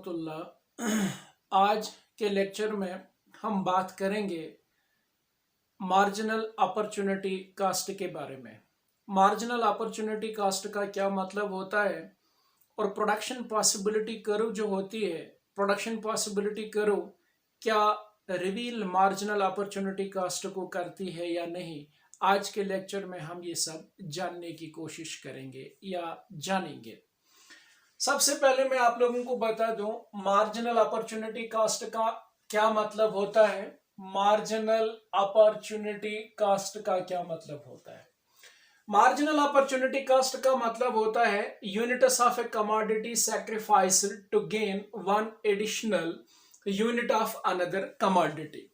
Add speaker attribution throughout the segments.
Speaker 1: रहमतुल्लाह। आज के लेक्चर में हम बात करेंगे मार्जिनल अपॉर्चुनिटी कास्ट के बारे में। मार्जिनल अपॉर्चुनिटी कास्ट का क्या मतलब होता है और प्रोडक्शन पॉसिबिलिटी कर्व जो होती है, प्रोडक्शन पॉसिबिलिटी कर्व क्या रिवील मार्जिनल अपॉर्चुनिटी कास्ट को करती है या नहीं। आज के लेक्चर में हम ये सब जानने की कोशिश करेंगे या जानेंगे। सबसे पहले मैं आप लोगों को बता दूं मार्जिनल अपॉर्चुनिटी कास्ट का क्या मतलब होता है। मार्जिनल अपॉर्चुनिटी कास्ट का क्या मतलब होता है? मार्जिनल अपॉर्चुनिटी कास्ट का मतलब होता है units of a commodity sacrificed to gain one additional unit of another commodity.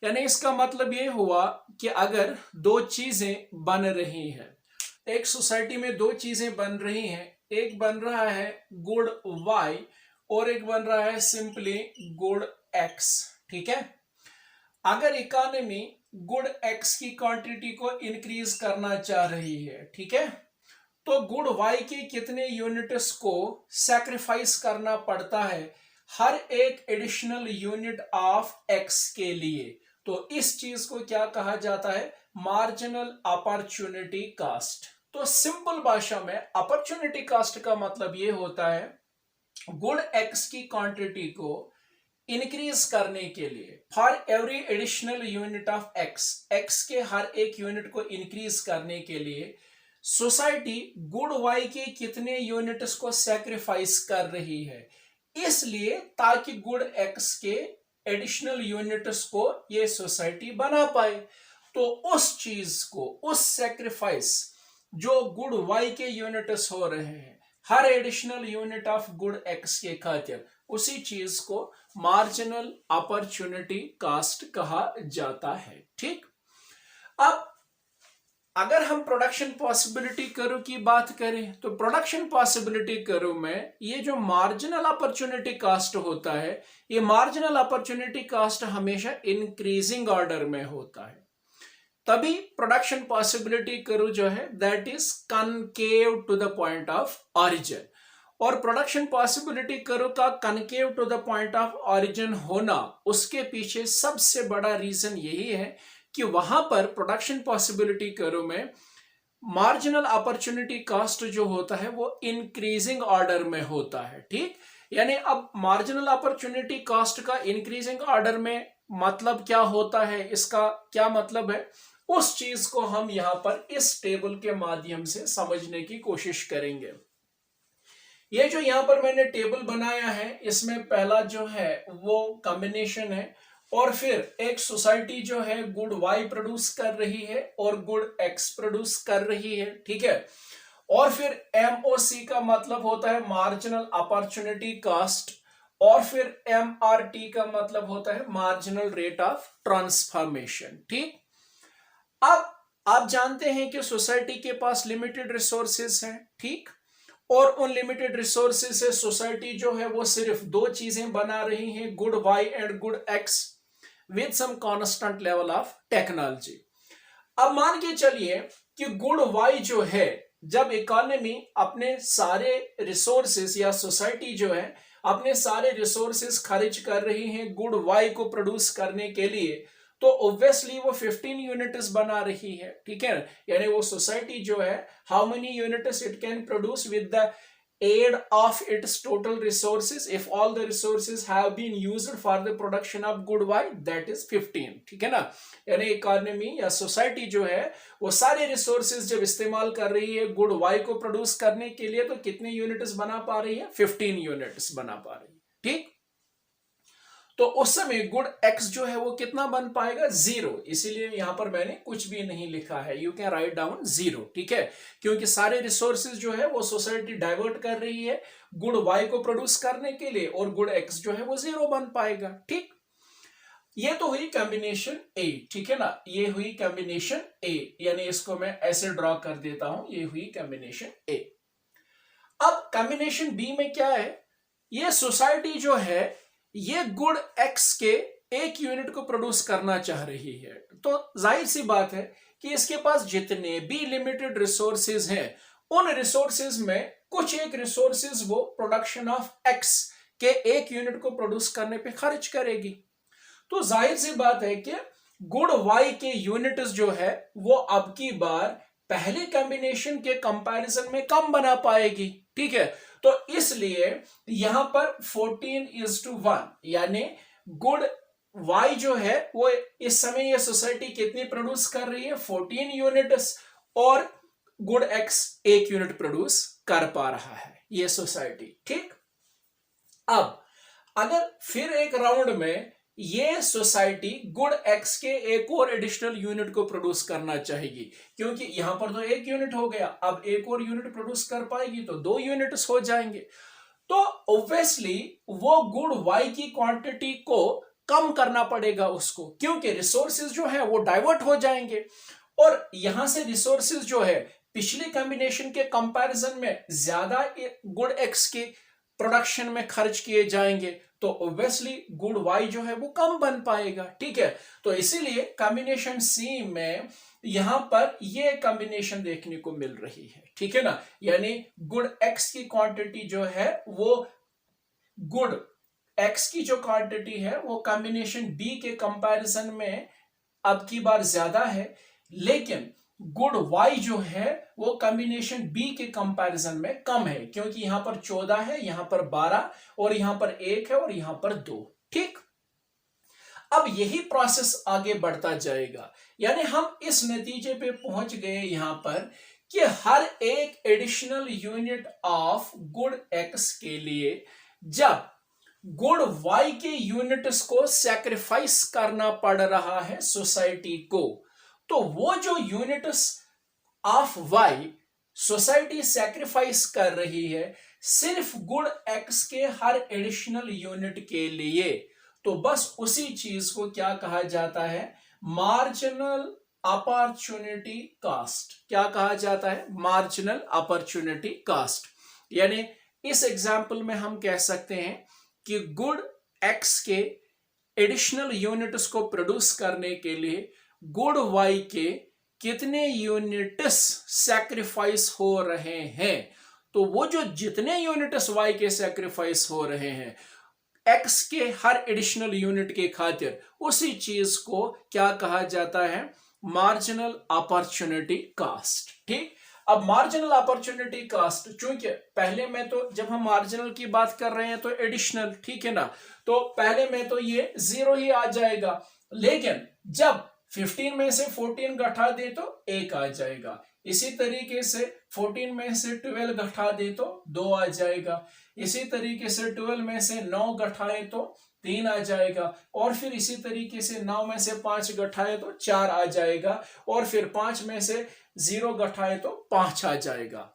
Speaker 1: यानी इसका मतलब ये हुआ कि अगर दो चीजें बन रही हैं, एक सोसाइटी में दो चीजें बन रही हैं, एक बन रहा है गुड Y और एक बन रहा है सिंपली गुड X। ठीक है, अगर इकोनॉमी गुड X की क्वांटिटी को इंक्रीज करना चाह रही है, ठीक है, तो गुड Y के कितने यूनिट्स को सैक्रिफाइस करना पड़ता है हर एक एडिशनल यूनिट ऑफ X के लिए। तो इस चीज को क्या कहा जाता है? Marginal opportunity cost. तो सिंपल भाषा में अपॉर्चुनिटी कास्ट का मतलब ये होता है गुड X की क्वांटिटी को इंक्रीज करने के लिए for every additional unit of X के हर एक यूनिट को इंक्रीज करने के लिए सोसाइटी गुड Y के कितने यूनिट्स को सैक्रिफाइस कर रही है, इसलिए ताकि गुड X के एडिशनल यूनिट्स को ये सोसाइटी बना पाए। तो उस चीज को, उस सैक्रिफाइस जो गुड Y के यूनिट्स हो रहे हैं हर additional unit of good X के खातिर, उसी चीज को मार्जिनल अपॉर्चुनिटी कास्ट कहा जाता है। ठीक, अब अगर हम प्रोडक्शन पॉसिबिलिटी कर्व की बात करें तो प्रोडक्शन पॉसिबिलिटी कर्व में ये जो मार्जिनल अपॉर्चुनिटी कास्ट होता है, ये मार्जिनल अपॉर्चुनिटी कास्ट हमेशा इंक्रीजिंग ऑर्डर में होता है। तभी प्रोडक्शन पॉसिबिलिटी कर्व जो है that is concave to the point of origin. और प्रोडक्शन पॉसिबिलिटी कर्व का concave to the point of origin होना, उसके पीछे सबसे बड़ा रीजन यही है कि वहां पर प्रोडक्शन पॉसिबिलिटी कर्व में मार्जिनल अपॉर्चुनिटी कास्ट जो होता है वो इंक्रीजिंग ऑर्डर में होता है। ठीक, यानी अब मार्जिनल अपॉर्चुनिटी कास्ट का इंक्रीजिंग ऑर्डर में मतलब क्या होता है, इसका क्या मतलब है, उस चीज को हम यहां पर इस टेबल के माध्यम से समझने की कोशिश करेंगे। ये जो यहां पर मैंने टेबल बनाया है, इसमें पहला जो है वो कॉम्बिनेशन है और फिर एक सोसाइटी जो है गुड Y प्रोड्यूस कर रही है और गुड X प्रोड्यूस कर रही है। ठीक है, और फिर MOC का मतलब होता है मार्जिनल अपॉर्चुनिटी कास्ट और फिर MRT का मतलब होता है मार्जिनल रेट ऑफ ट्रांसफॉर्मेशन। ठीक, अब आप जानते हैं कि सोसाइटी के पास लिमिटेड रिसोर्सेज हैं, ठीक, और उन लिमिटेड रिसोर्सेज से सोसाइटी जो है वो सिर्फ दो चीजें बना रही हैं, good Y and good X with some constant level of technology. अब मान के चलिए कि गुड Y जो है, जब इकोनॉमी अपने सारे रिसोर्सेज या सोसाइटी जो है अपने सारे रिसोर्सेज खर्च कर रही हैं गुड Y को प्रोड्यूस करने के लिए, तो ऑब्वियसली वो 15 यूनिट्स बना रही है। ठीक है, यानी वो सोसाइटी जो है how many units it can produce with the aid of its total resources if all the resources have been used for the production of good Y, that is 15। ठीक है ना, यानी इकोनॉमी या सोसाइटी जो है वो सारे रिसोर्सेज जब इस्तेमाल कर रही है गुड Y को प्रोड्यूस करने के लिए, तो कितने यूनिट्स बना पा रही है? 15 यूनिट्स बना पा रही है। ठीक, तो उस समय गुड X जो है वो कितना बन पाएगा? 0। इसीलिए यहां पर मैंने कुछ भी नहीं लिखा है, यू कैन राइट डाउन 0। ठीक है, क्योंकि सारे रिसोर्सेज जो है वो सोसाइटी डाइवर्ट कर रही है गुड Y को प्रोड्यूस करने के लिए और गुड X जो है वो 0 बन पाएगा। ठीक, ये तो हुई कॉम्बिनेशन A। ठीक है ना, ये हुई कॉम्बिनेशन A, यानी इसको मैं ऐसे ड्रॉ कर देता हूं, ये हुई कॉम्बिनेशन A। अब कॉम्बिनेशन B में क्या है? ये सोसाइटी जो है ये गुड X के एक यूनिट को प्रोड्यूस करना चाह रही है, तो जाहिर सी बात है कि इसके पास जितने भी लिमिटेड रिसोर्सेज हैं उन रिसोर्सेज में कुछ एक रिसोर्सेज वो प्रोडक्शन ऑफ X के एक यूनिट को प्रोड्यूस करने पे खर्च करेगी। तो जाहिर सी बात है कि गुड वाई के यूनिट्स जो है वो अब की बार पहले कॉम्बिनेशन के कंपैरिजन में कम बना पाएगी। ठीक है, तो इसलिए यहां पर 14:1 यानी गुड वाई जो है वो इस समय ये सोसाइटी कितनी प्रोड्यूस कर रही है, 14 यूनिट्स, और गुड एक्स 1 यूनिट प्रोड्यूस कर पा रहा है ये सोसाइटी। ठीक, अब अगर फिर एक राउंड में ये सोसाइटी गुड एक्स के एक और एडिशनल यूनिट को प्रोड्यूस करना चाहेगी, क्योंकि यहां पर तो 1 यूनिट हो गया, अब एक और यूनिट प्रोड्यूस कर पाएगी तो 2 यूनिट्स हो जाएंगे। तो ऑब्वियसली वो गुड वाई की क्वांटिटी को कम करना पड़ेगा उसको, क्योंकि रिसोर्सेज जो है वो डाइवर्ट हो जाएंगे, और यहां से रिसोर्सेज जो है पिछले कॉम्बिनेशन के कंपैरिजन में ज्यादा गुड एक्स के प्रोडक्शन में खर्च किए जाएंगे, तो ऑब्वियसली गुड वाई जो है वो कम बन पाएगा। ठीक है, तो इसीलिए कॉम्बिनेशन सी में यहां पर ये कॉम्बिनेशन देखने को मिल रही है। ठीक है ना, यानी गुड एक्स की क्वांटिटी जो है वो गुड एक्स की जो क्वांटिटी है वो कॉम्बिनेशन बी के कंपैरिजन में अब की बार ज्यादा है, लेकिन गुड वाई जो है वो कॉम्बिनेशन बी के कंपैरिजन में कम है, क्योंकि यहां पर 14 है, यहां पर 12, और यहां पर 1 है, और यहां पर 2। ठीक, अब यही प्रोसेस आगे बढ़ता जाएगा, यानी हम इस नतीजे पे पहुंच गए यहां पर कि हर एक additional unit of good X के लिए जब गुड वाई के यूनिट्स को सैक्रिफाइस करना पड़ रहा है सोसाइटी को, तो वो जो units of Y society sacrifice कर रही है सिर्फ गुड एक्स के हर एडिशनल यूनिट के लिए, तो बस उसी चीज को क्या कहा जाता है, मार्जिनल अपॉर्चुनिटी कॉस्ट। क्या कहा जाता है, मार्जिनल अपॉर्चुनिटी कॉस्ट। यानी इस एग्जाम्पल में हम कह सकते हैं कि गुड एक्स के एडिशनल यूनिट्स को प्रोड्यूस करने के लिए गुड वाई के कितने यूनिट्स सैक्रिफाइस हो रहे हैं, तो वो जो जितने यूनिट्स वाई के सैक्रिफाइस हो रहे हैं एक्स के हर एडिशनल यूनिट के खातिर, उसी चीज को क्या कहा जाता है, मार्जिनल अपॉर्चुनिटी कॉस्ट। ठीक, अब मार्जिनल अपॉर्चुनिटी कॉस्ट, चूंकि पहले में तो जब हम मार्जिनल की बात कर रहे हैं तो एडिशनल, ठीक है ना, तो पहले में तो ये 0 ही आ जाएगा, लेकिन जब 15 में से 14 घटा दे तो 1 आ जाएगा, इसी तरीके से 14 में से 12 घटा दे तो 2 आ जाएगा, इसी तरीके से 12 में से 9 घटाए तो 3 आ जाएगा, और फिर इसी तरीके से 9 में से 5 घटाए तो 4 आ जाएगा, और फिर 5 में से 0 घटाए तो 5 आ जाएगा।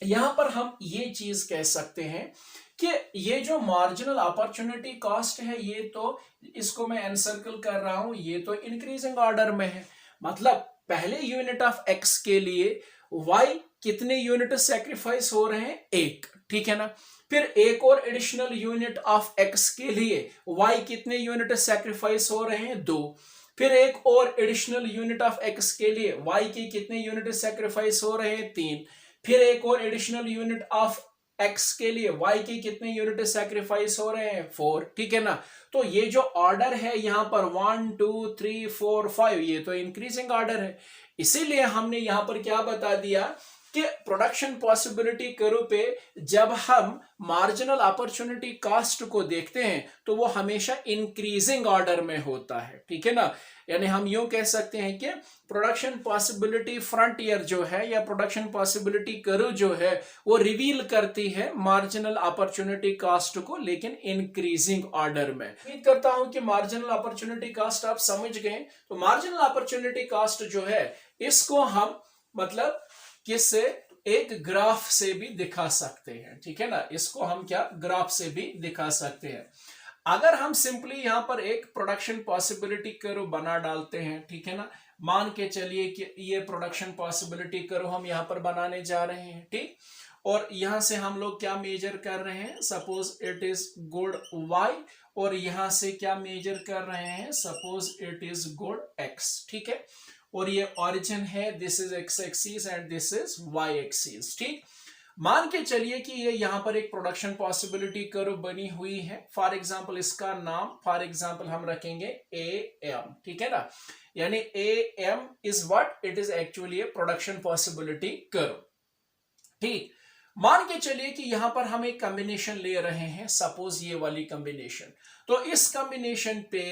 Speaker 1: यहां पर हम ये चीज कह सकते हैं कि ये जो मार्जिनल अपॉर्चुनिटी कॉस्ट है, ये तो इसको मैं एनसर्कल कर रहा हूं, ये तो इंक्रीजिंग ऑर्डर में है, मतलब पहले यूनिट ऑफ एक्स के लिए वाई कितने यूनिट सैक्रिफाइस हो रहे हैं, 1, ठीक है ना, फिर एक और एडिशनल यूनिट ऑफ एक्स के लिए वाई कितने यूनिट सैक्रिफाइस हो रहे हैं, 2, फिर एक और एडिशनल यूनिट ऑफ एक्स के लिए वाई के कितने यूनिट सैक्रिफाइस हो रहे हैं, 3, फिर एक और एडिशनल यूनिट ऑफ एक्स के लिए वाई के कितने यूनिट सैक्रिफाइस हो रहे हैं, 4, ठीक है ना। तो ये जो ऑर्डर है यहां पर 1 2 3 4 5, ये तो इंक्रीजिंग ऑर्डर है, इसीलिए हमने यहां पर क्या बता दिया कि प्रोडक्शन पॉसिबिलिटी कर्व पे जब हम मार्जिनल अपॉर्चुनिटी कॉस्ट को देखते हैं तो वो हमेशा इंक्रीजिंग ऑर्डर में होता है, ठीक है ना। यानी हम यूं कह सकते हैं कि प्रोडक्शन पॉसिबिलिटी फ्रंटियर जो है या प्रोडक्शन पॉसिबिलिटी कर्व जो है वो रिवील करती है मार्जिनल अपॉर्चुनिटी कॉस्ट को, लेकिन इंक्रीजिंग ऑर्डर में। उम्मीद करता हूं कि मार्जिनल अपॉर्चुनिटी कॉस्ट आप समझ गए। तो मार्जिनल अपॉर्चुनिटी कॉस्ट जो है इसको हम मतलब किससे, एक ग्राफ से भी दिखा सकते हैं, ठीक है ना, इसको हम क्या ग्राफ से भी दिखा सकते हैं। अगर हम सिंपली यहां पर एक प्रोडक्शन पॉसिबिलिटी कर्व बना डालते हैं, ठीक है ना, मान के चलिए कि ये प्रोडक्शन पॉसिबिलिटी कर्व हम यहां पर बनाने जा रहे हैं, ठीक, और यहां से हम लोग क्या मेजर कर रहे हैं, suppose it is good Y, और यहां से क्या मेजर कर रहे हैं, suppose it is good X, ठीक है, और ये ओरिजिन है, this is X axis and this is Y axis, ठीक। मान के चलिए कि ये यहां पर एक प्रोडक्शन पॉसिबिलिटी कर्व बनी हुई है। फॉर एग्जांपल इसका नाम फॉर एग्जांपल हम रखेंगे ए एम, ठीक है ना। यानी A M is what, it is actually a production possibility curve. ठीक, मान के चलिए कि यहां पर हम एक कॉम्बिनेशन ले रहे हैं, सपोज ये वाली कॉम्बिनेशन। तो इस कॉम्बिनेशन पे,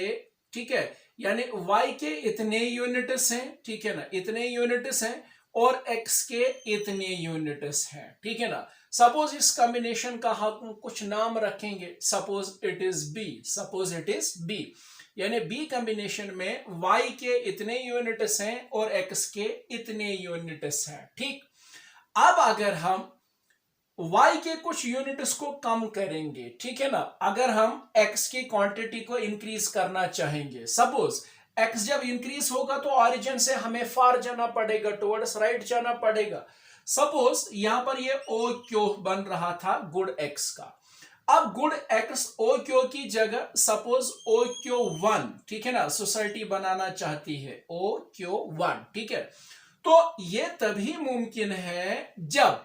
Speaker 1: ठीक है, यानी y के इतने यूनिट्स हैं, ठीक है ना, इतने यूनिट्स हैं, और x के इतने यूनिट्स हैं, ठीक है ना। सपोज इस कॉम्बिनेशन का हम कुछ नाम रखेंगे, suppose it is b, suppose it is b, यानी b कॉम्बिनेशन में y के इतने यूनिट्स हैं और x के इतने यूनिट्स हैं। ठीक, अब अगर हम y के कुछ यूनिट्स को कम करेंगे, ठीक है ना, अगर हम x की क्वांटिटी को इंक्रीज करना चाहेंगे, सपोज x जब इंक्रीज होगा तो ऑरिजिन से हमें फार जाना पड़ेगा, टुवर्ड्स राइट जाना पड़ेगा। सपोज यहां पर ये ओ क्यू बन रहा था गुड x का। अब गुड x ओ क्यू की जगह सपोज ओ क्यू 1, ठीक है ना, सोसाइटी बनाना चाहती है ओ क्यू 1, ठीक है। तो ये तभी मुमकिन है जब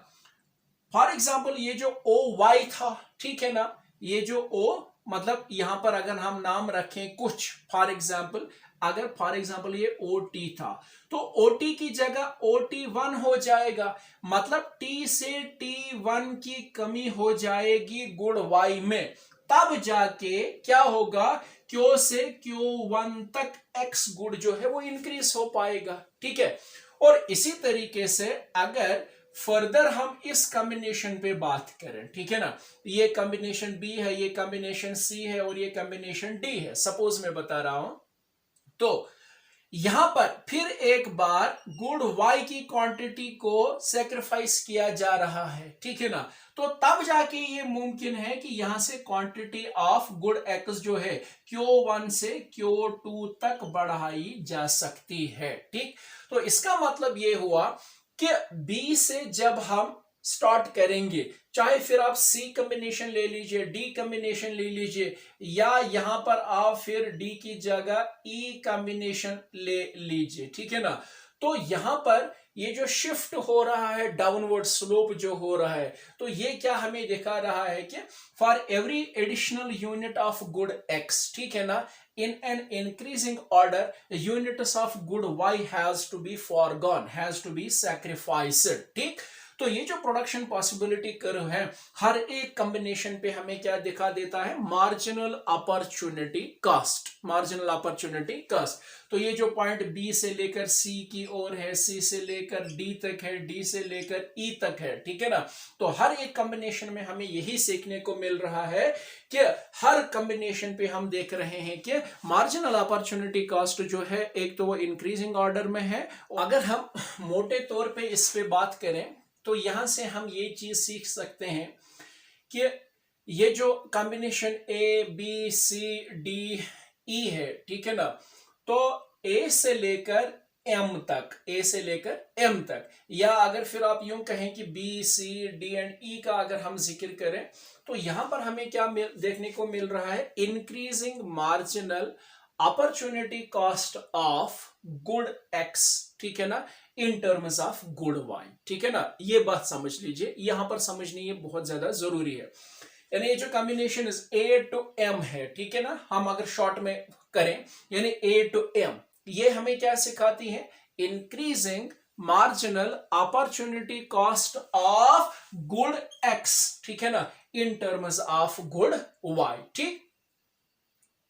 Speaker 1: फॉर एग्जाम्पल ये जो ओ वाई था, ठीक है ना, ये जो ओ मतलब यहां पर अगर हम नाम रखें कुछ, फॉर एग्जाम्पल अगर फॉर एग्जाम्पल ये ओ टी था, तो ओ टी की जगह ओ टी 1 हो जाएगा। मतलब टी से टी 1 की कमी हो जाएगी गुण वाई में, तब जाके क्या होगा, क्यू से क्यू 1 तक एक्स गुण जो है वो इंक्रीज हो पाएगा, ठीक है। और इसी तरीके से अगर फर्दर हम इस कॉम्बिनेशन पे बात करें, ठीक है ना, ये कॉम्बिनेशन बी है, ये कॉम्बिनेशन सी है और ये कॉम्बिनेशन डी है, सपोज मैं बता रहा हूं। तो यहां पर फिर एक बार गुड वाई की क्वांटिटी को सेक्रीफाइस किया जा रहा है, ठीक है ना। तो तब जाके ये मुमकिन है कि यहां से क्वांटिटी ऑफ गुड एक्स जो है Q1 से Q2 तक बढ़ाई जा सकती है। ठीक, तो इसका मतलब ये हुआ कि बी से जब हम स्टार्ट करेंगे, चाहे फिर आप सी कॉम्बिनेशन ले लीजिए, डी कॉम्बिनेशन ले लीजिए, या यहां पर आप फिर डी की जगह ई कॉम्बिनेशन ले लीजिए, ठीक है ना। तो यहां पर ये जो शिफ्ट हो रहा है, डाउनवर्ड स्लोप जो हो रहा है, तो ये क्या हमें दिखा रहा है कि for every additional unit of good X, ठीक है ना, in an increasing order units of good y has to be foregone, has to be sacrificed। ठीक, तो ये जो प्रोडक्शन पॉसिबिलिटी कर्व है, हर एक कॉम्बिनेशन पे हमें क्या दिखा देता है, marginal opportunity cost, marginal opportunity cost. तो ये जो पॉइंट बी से लेकर सी की ओर है, सी से लेकर डी तक है, डी से लेकर ई तक है, ठीक है ना। तो हर एक कॉम्बिनेशन में हमें यही सीखने को मिल रहा है कि हर कॉम्बिनेशन पे हम देख रहे हैं कि मार्जिनल अपॉर्चुनिटी कॉस्ट जो है एक तो वो इंक्रीजिंग ऑर्डर में है। अगर हम मोटे तौर पे इस पे बात करें तो यहां से हम ये चीज सीख सकते हैं कि ये जो combination A B C D E है, ठीक है ना, तो ए से लेकर एम तक, ए से लेकर एम तक, या अगर फिर आप यूं कहें कि बी सी डी एंड ई का अगर हम जिक्र करें, तो यहां पर हमें क्या देखने को मिल रहा है, increasing marginal opportunity cost of good X, ठीक है ना, in terms of good Y, ठीक है ना। ये बात समझ लीजिए, यहां पर समझनी ये बहुत ज्यादा जरूरी है। यानी ये जो combination is A to M है, ठीक है ना, हम अगर शॉर्ट में करें यानी ए टू एम, ये हमें क्या सिखाती है, increasing marginal opportunity cost of good X, ठीक है ना, in terms of good Y. ठीक,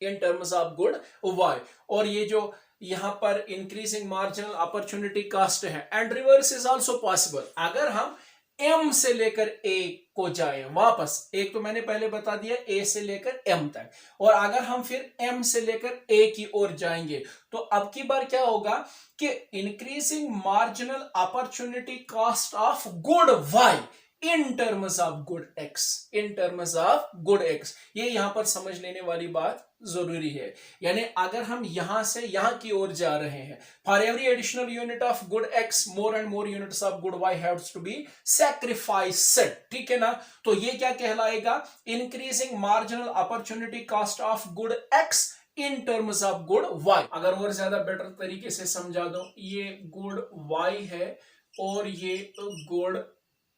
Speaker 1: in terms of good Y. और ये जो यहां पर इंक्रीजिंग मार्जिनल अपॉर्चुनिटी कॉस्ट है, and reverse is also possible. अगर हम एम से लेकर ए को जाए वापस, एक तो मैंने पहले बता दिया ए से लेकर एम तक, और अगर हम फिर एम से लेकर ए की ओर जाएंगे तो अब की बार क्या होगा कि increasing marginal opportunity cost of good Y in terms of good X, in terms of good X. ये यहां पर समझ लेने वाली बात जरूरी है। यानी अगर हम यहां से यहां की ओर जा रहे हैं, for every additional unit of good X more and more units of good Y haves to be sacrificed, ठीक है ना। तो ये क्या कहलाएगा, increasing marginal opportunity cost of good X in terms of good Y. अगर और ज्यादा बेटर तरीके से समझा दो, ये गुड वाई है और ये गुड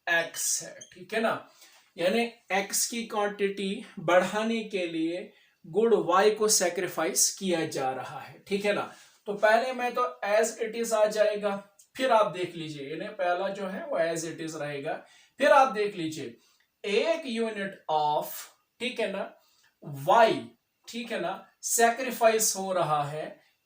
Speaker 1: एक्स है, ठीक है ना। यानी एक्स की क्वांटिटी बढ़ाने के लिए गुड वाई को सेक्रीफाइस किया जा रहा है, ठीक है ना। तो पहले में तो एज इट इज आ जाएगा, फिर आप देख लीजिए, यानी पहला जो है वो एज इट इज रहेगा। फिर आप देख लीजिए 1 यूनिट ऑफ, ठीक है ना, वाई, ठीक है ना, सेक्रीफाइस हो रहा है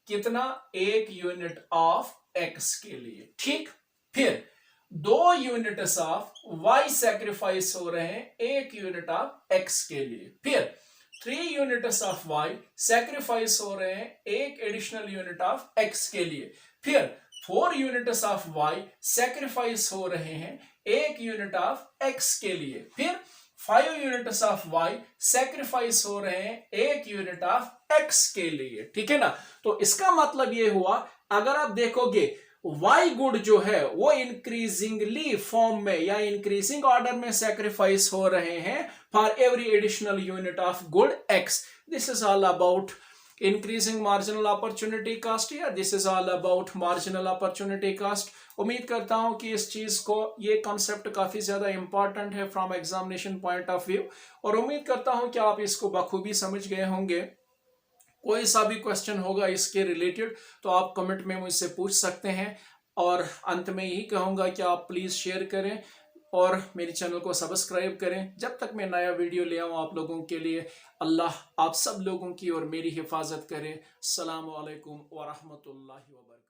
Speaker 1: कितना, 1 यूनिट ऑफ एक्स के लिए, ठीक। फिर 2 यूनिट्स ऑफ वाई सेक्रीफाइस हो रहे हैं 1 यूनिट ऑफ एक्स के लिए। फिर 3 यूनिट्स ऑफ वाई सेक्रीफाइस हो रहे हैं 1 एडिशनल यूनिट ऑफ एक्स के लिए। फिर 4 यूनिट्स ऑफ वाई सेक्रीफाइस हो रहे हैं 1 यूनिट ऑफ एक्स के लिए। फिर 5 यूनिट्स ऑफ वाई सेक्रीफाइस हो रहे हैं 1 यूनिट ऑफ एक्स के लिए, ठीक है ना। तो इसका मतलब ये हुआ, अगर आप देखोगे वाई गुड जो है वो इंक्रीजिंगली फॉर्म में या इंक्रीजिंग ऑर्डर में सेक्रीफाइस हो रहे हैं for every additional unit of good X. This is all about increasing marginal opportunity cost, या this is all about marginal opportunity cost. उम्मीद करता हूं कि इस चीज को, ये कॉन्सेप्ट काफी ज्यादा इंपॉर्टेंट है from examination point of view, और उम्मीद करता हूं कि आप इसको बखूबी समझ गए होंगे। कोई सा भी क्वेश्चन होगा इसके रिलेटेड तो आप कमेंट में मुझसे पूछ सकते हैं, और अंत में यही कहूंगा कि आप प्लीज शेयर करें और मेरे चैनल को सब्सक्राइब करें। जब तक मैं नया वीडियो ले आऊं आप लोगों के लिए, अल्लाह आप सब लोगों की और मेरी हिफाजत करे। अस्सलामु अलैकुम व रहमतुल्लाहि व बरकातहू।